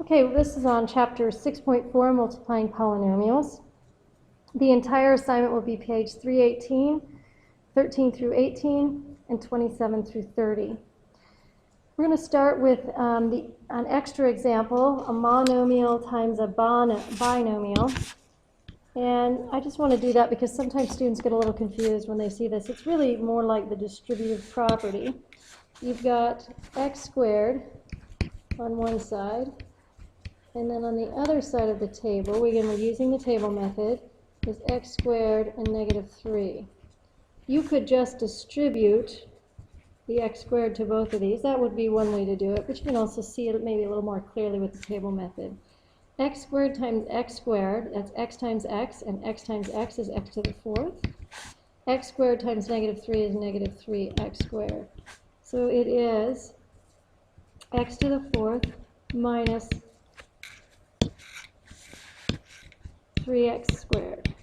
Okay, this is on chapter 6.4, multiplying polynomials. The entire assignment will be page 318, 13 through 18, and 27 through 30. We're going to start with an extra example, a monomial times a binomial. And I just want to do that because sometimes students get a little confused when they see this. It's really more like the distributive property. You've got x squared on one side, and then on the other side of the table, we're using the table method, is x squared and negative 3. You could just distribute the x squared to both of these. That would be one way to do it, but you can also see it maybe a little more clearly with the table method. X squared times x squared, that's x times x, and x times x is x to the fourth. X squared times negative 3 is negative 3x squared. So it is x to the fourth minus 3x squared.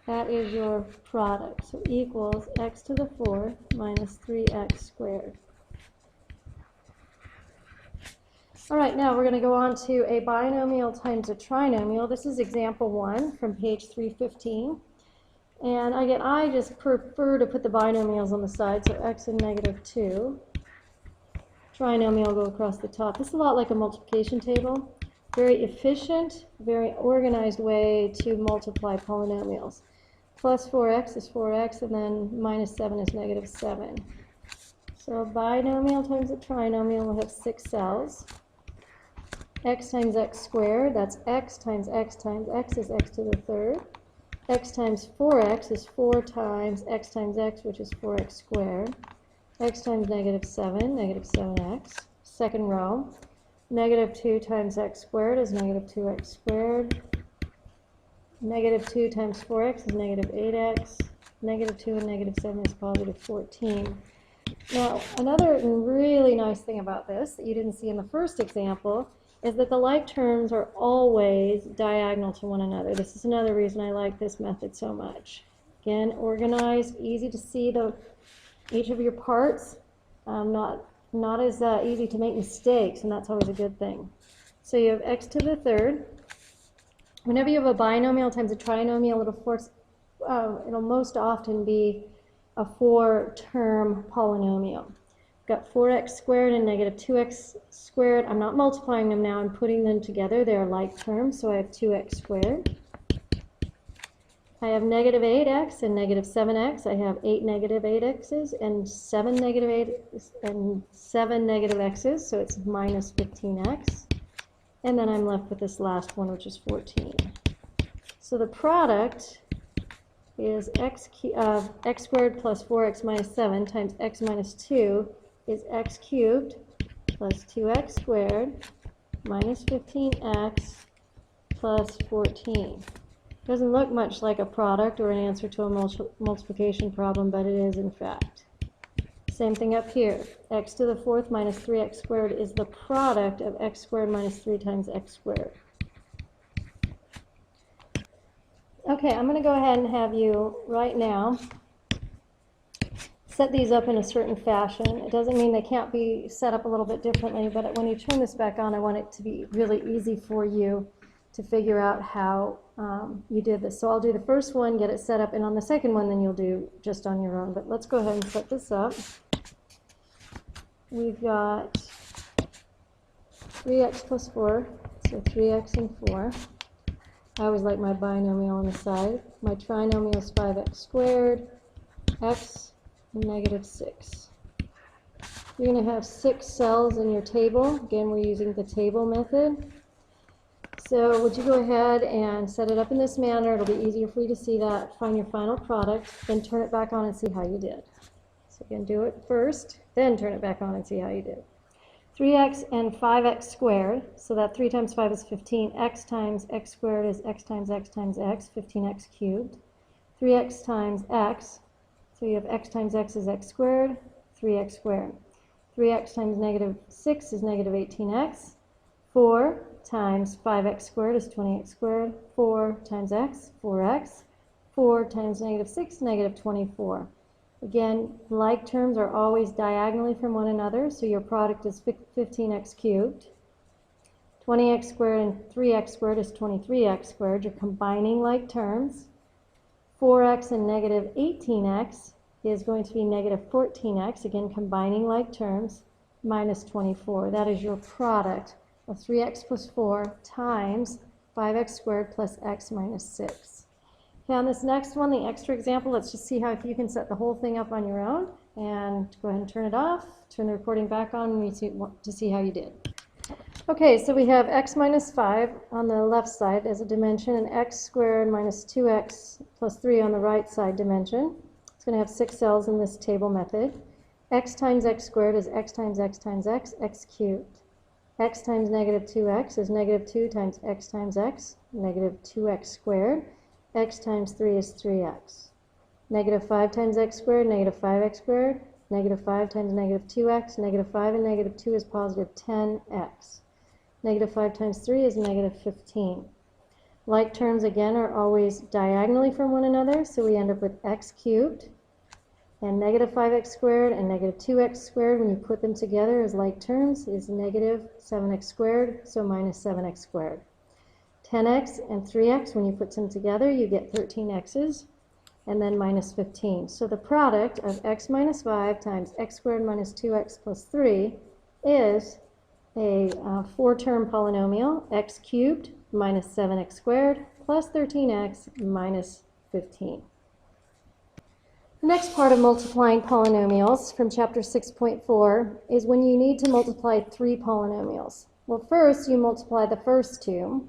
That is your product. So equals x to the fourth minus 3x squared. All right, now we're going to go on to a binomial times a trinomial. This is example 1 from page 315. And again, I just prefer to put the binomials on the side, so x and negative 2. Trinomial will go across the top. This is a lot like a multiplication table. Very efficient, very organized way to multiply polynomials. Plus 4x is 4x, and then minus 7 is negative 7. So a binomial times a trinomial will have 6 cells. X times x squared, that's x times x times x is x to the third. X times 4x is 4 times x, which is 4x squared. X times negative 7, negative 7x. Second row. Negative 2 times x squared is negative 2x squared. Negative 2 times 4x is negative 8x. Negative 2 and negative 7 is positive 14. Now, another really nice thing about this that you didn't see in the first example is that the like terms are always diagonal to one another. This is another reason I like this method so much. Again, organized, easy to see each of your parts, not as easy to make mistakes, and that's always a good thing. So you have x to the third. Whenever you have a binomial times a trinomial, it'll most often be a 4-term polynomial. We've got 4x squared and negative 2x squared. I'm not multiplying them now, I'm putting them together. They are like terms, so I have 2x squared. I have negative 8x and negative 7x. I have 8 negative 8x's and 7 negative 8 and 7 negative x's, so it's minus 15x. And then I'm left with this last one, which is 14. So the product is x squared plus 4x minus 7 times x minus 2 is x cubed plus 2x squared minus 15x plus 14. Doesn't look much like a product or an answer to a multiplication problem, but it is in fact. Same thing up here. X to the fourth minus 3x squared is the product of x squared minus 3 times x squared. Okay, I'm going to go ahead and have you right now set these up in a certain fashion. It doesn't mean they can't be set up a little bit differently, but when you turn this back on, I want it to be really easy for you to figure out how you did this. So I'll do the first one, get it set up, and on the second one, then you'll do just on your own. But let's go ahead and set this up. We've got 3x plus 4, so 3x and 4. I always like my binomial on the side. My trinomial is 5x squared, x, and negative 6. You're going to have 6 cells in your table. Again, we're using the table method. So would you go ahead and set it up in this manner? It'll be easier for you to see that. Find your final product, then turn it back on and see how you did. So again, do it first, then turn it back on and see how you did. 3x and 5x squared, so that 3 times 5 is 15. X times x squared is x times x times x, 15x cubed. 3x times x, so you have x times x is x squared, 3x squared. 3x times negative 6 is negative 18x. 4 times 5x squared is 20x squared. 4 times x, 4x. 4 times negative 6, negative 24. Again, like terms are always diagonally from one another, so your product is 15x cubed. 20x squared and 3x squared is 23x squared. You're combining like terms. 4x and negative 18x is going to be negative 14x, again combining like terms, minus 24. That is your product of 3x plus 4 times 5x squared plus x minus 6. Okay, on this next one, the extra example, let's just see how if you can set the whole thing up on your own. And go ahead and turn it off, turn the recording back on, and to see how you did. Okay, so we have x minus 5 on the left side as a dimension, and x squared minus 2x plus 3 on the right side dimension. It's going to have 6 cells in this table method. X times x squared is x times x times x, x cubed. X times negative 2x is negative 2 times x, negative 2x squared. X times 3 is 3x. Negative 5 times x squared, negative 5x squared. Negative 5 times negative 2x, negative 5 and negative 2 is positive 10x. Negative 5 times 3 is negative 15. Like terms, again, are always diagonally from one another, so we end up with x cubed. And negative 5x squared and negative 2x squared, when you put them together as like terms, is negative 7x squared, so minus 7x squared. 10x and 3x, when you put them together, you get 13x's, and then minus 15. So the product of x minus 5 times x squared minus 2x plus 3 is a 4-term polynomial, x cubed minus 7x squared plus 13x minus 15. The next part of multiplying polynomials from chapter 6.4 is when you need to multiply 3 polynomials. Well, first you multiply the first two,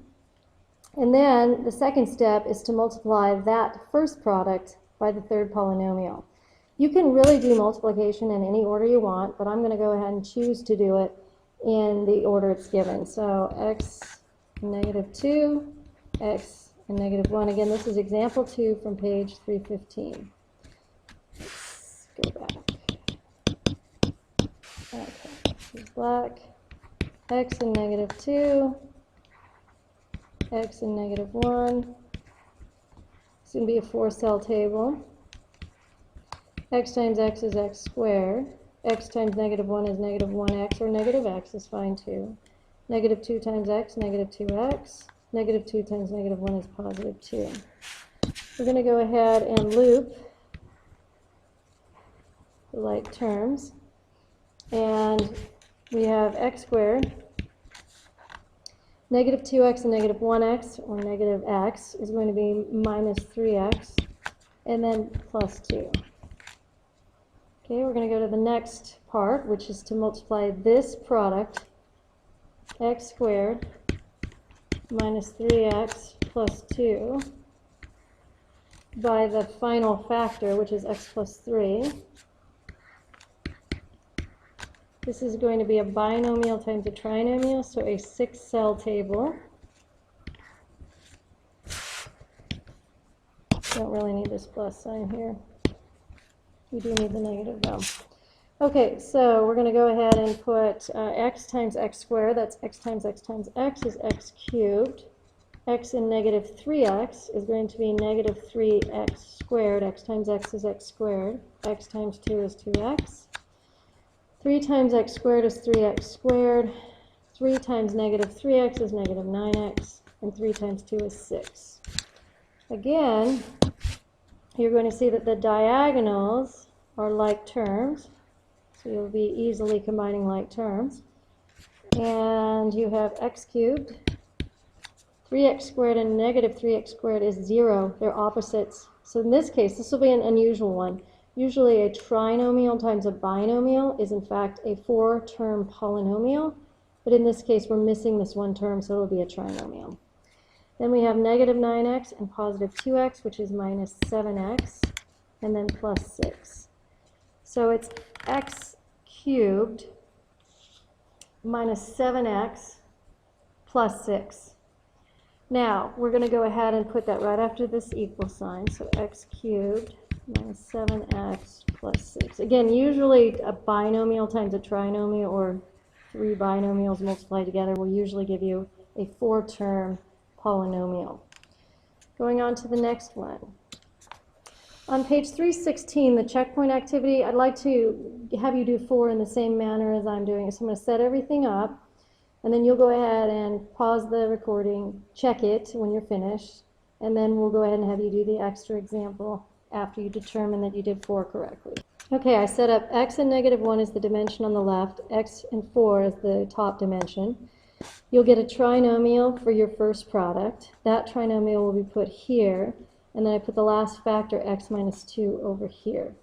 and then the second step is to multiply that first product by the third polynomial. You can really do multiplication in any order you want, but I'm going to go ahead and choose to do it in the order it's given. So x negative 2, x and negative 1. Again, this is example 2 from page 315. Let's go back. Okay, this is black. X and negative 2, x and negative 1. It's going to be a 4-cell table. X times x is x squared. X times negative 1 is negative 1x, or negative x is fine too. Negative 2 times x, negative 2x. Negative 2 times negative 1 is positive 2. We're going to go ahead and loop the like terms. And we have x squared. Negative 2x and negative 1x, or negative x, is going to be minus 3x, and then plus 2. Okay, we're going to go to the next part, which is to multiply this product, x squared minus 3x plus 2, by the final factor, which is x plus 3. This is going to be a binomial times a trinomial, so a 6-cell table. Don't really need this plus sign here. We do need the negative though. Okay, so we're going to go ahead and put x times x squared, that's x times x times x is x cubed. X in negative 3x is going to be negative 3x squared. X times x is x squared. X times 2 is 2x. 3 times x squared is 3x squared. 3 times negative 3x is negative 9x. And 3 times 2 is 6. Again, you're going to see that the diagonals are like terms. So you'll be easily combining like terms. And you have x cubed. 3x squared and negative 3x squared is 0. They're opposites. So in this case, this will be an unusual one. Usually a trinomial times a binomial is in fact a 4-term polynomial. But in this case, we're missing this one term, so it'll be a trinomial. Then we have negative 9x and positive 2x, which is minus 7x, and then plus 6. So it's x cubed minus 7x plus 6. Now, we're going to go ahead and put that right after this equal sign. So x cubed minus 7x plus 6. Again, usually a binomial times a trinomial, or 3 binomials multiplied together, will usually give you a 4-term polynomial. Going on to the next one. On page 316, the checkpoint activity, I'd like to have you do 4 in the same manner as I'm doing it. So I'm going to set everything up. And then you'll go ahead and pause the recording, check it when you're finished, and then we'll go ahead and have you do the extra example after you determine that you did 4 correctly. Okay, I set up x and -1 is the dimension on the left, x and 4 is the top dimension. You'll get a trinomial for your first product. That trinomial will be put here, and then I put the last factor, x minus 2, over here.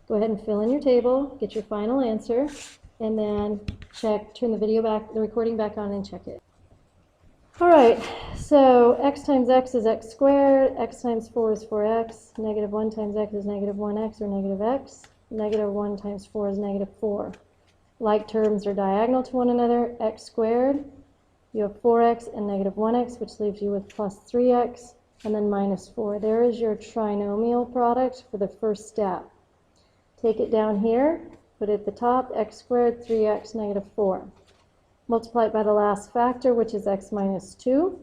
Go ahead and fill in your table, get your final answer, and then turn the video back, the recording back on, and check it. All right, so x times x is x squared, x times 4 is 4x, -1 times x is -1x or -x, -1 times 4 is -4. Like terms are diagonal to one another, x squared, you have 4x and -1x, which leaves you with plus 3x, and then minus 4. There is your trinomial product for the first step. Take it down here, put it at the top, x squared, 3x, -4. Multiply it by the last factor, which is x minus 2.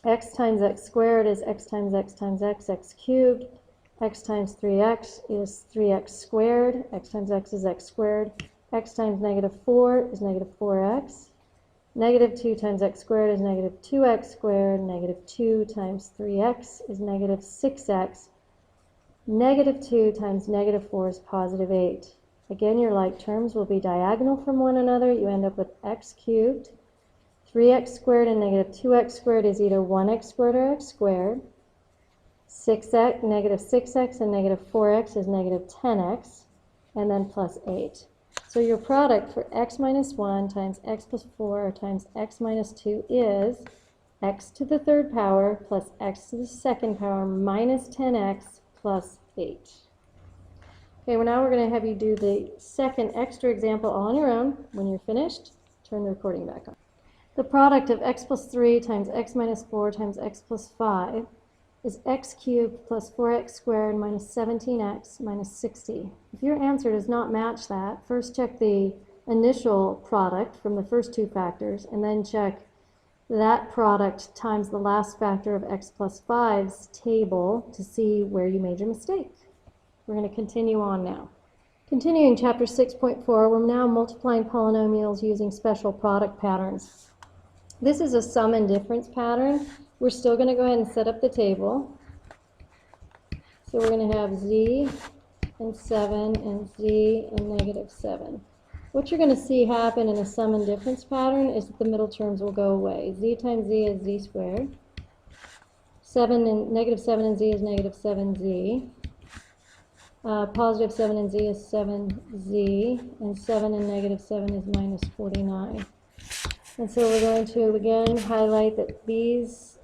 X times x squared is x times x times x, x cubed. X times 3x is 3x squared. X times x is x squared. X times -4 is -4x. -2 times x squared is -2x squared. -2 times 3x is -6x. -2 times -4 is +8. Again, your like terms will be diagonal from one another. You end up with x cubed. 3x squared and -2x squared is either 1x squared or x squared. -6x and -4x is -10x, and then plus 8. So your product for x minus 1 times x plus 4 times x minus 2 is x to the third power plus x to the second power minus 10x plus 8. Okay, well now we're going to have you do the second extra example all on your own. When you're finished, turn the recording back on. The product of x plus 3 times x minus 4 times x plus 5 is x cubed plus 4x squared minus 17x minus 60. If your answer does not match that, first check the initial product from the first two factors, and then check that product times the last factor of x plus 5's table to see where you made your mistake. We're going to continue on now. Continuing chapter 6.4, we're now multiplying polynomials using special product patterns. This is a sum and difference pattern. We're still going to go ahead and set up the table. So we're going to have z and 7 and z and -7. What you're going to see happen in a sum and difference pattern is that the middle terms will go away. Z times z is z squared. -7 and z is -7z. +7 and z is 7z, and 7 and -7 is -49. And so we're going to again highlight that these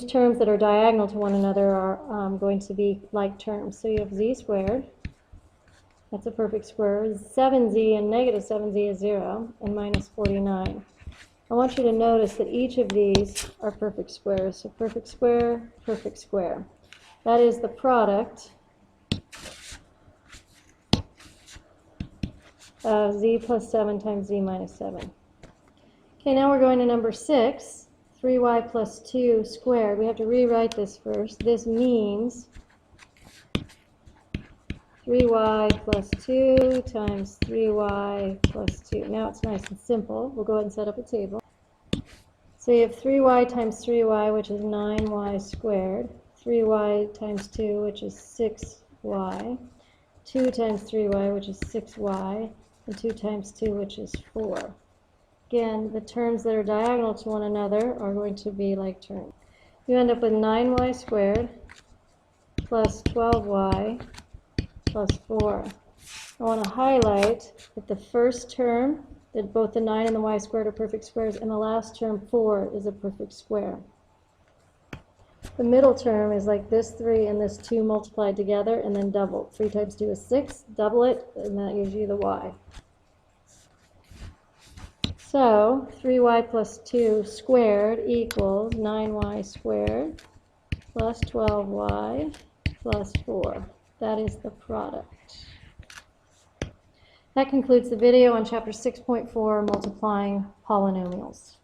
terms that are diagonal to one another are going to be like terms. So you have z squared, that's a perfect square, 7z and -7z is 0, and -49. I want you to notice that each of these are perfect squares. So perfect square, perfect square. That is the product of z plus 7 times z minus 7. Okay, now we're going to number 6, 3y plus 2 squared. We have to rewrite this first. This means 3y plus 2 times 3y plus 2. Now it's nice and simple. We'll go ahead and set up a table. So you have 3y times 3y, which is 9y squared. 3y times 2, which is 6y. 2 times 3y, which is 6y. And 2 times 2, which is 4. Again, the terms that are diagonal to one another are going to be like terms. You end up with 9y squared plus 12y plus 4. I want to highlight that the first term, that both the 9 and the y squared are perfect squares, and the last term, 4, is a perfect square. The middle term is like this 3 and this 2 multiplied together and then doubled. 3 times 2 is 6, double it, and that gives you the y. So 3y plus 2 squared equals 9y squared plus 12y plus 4. That is the product. That concludes the video on chapter 6.4, multiplying polynomials.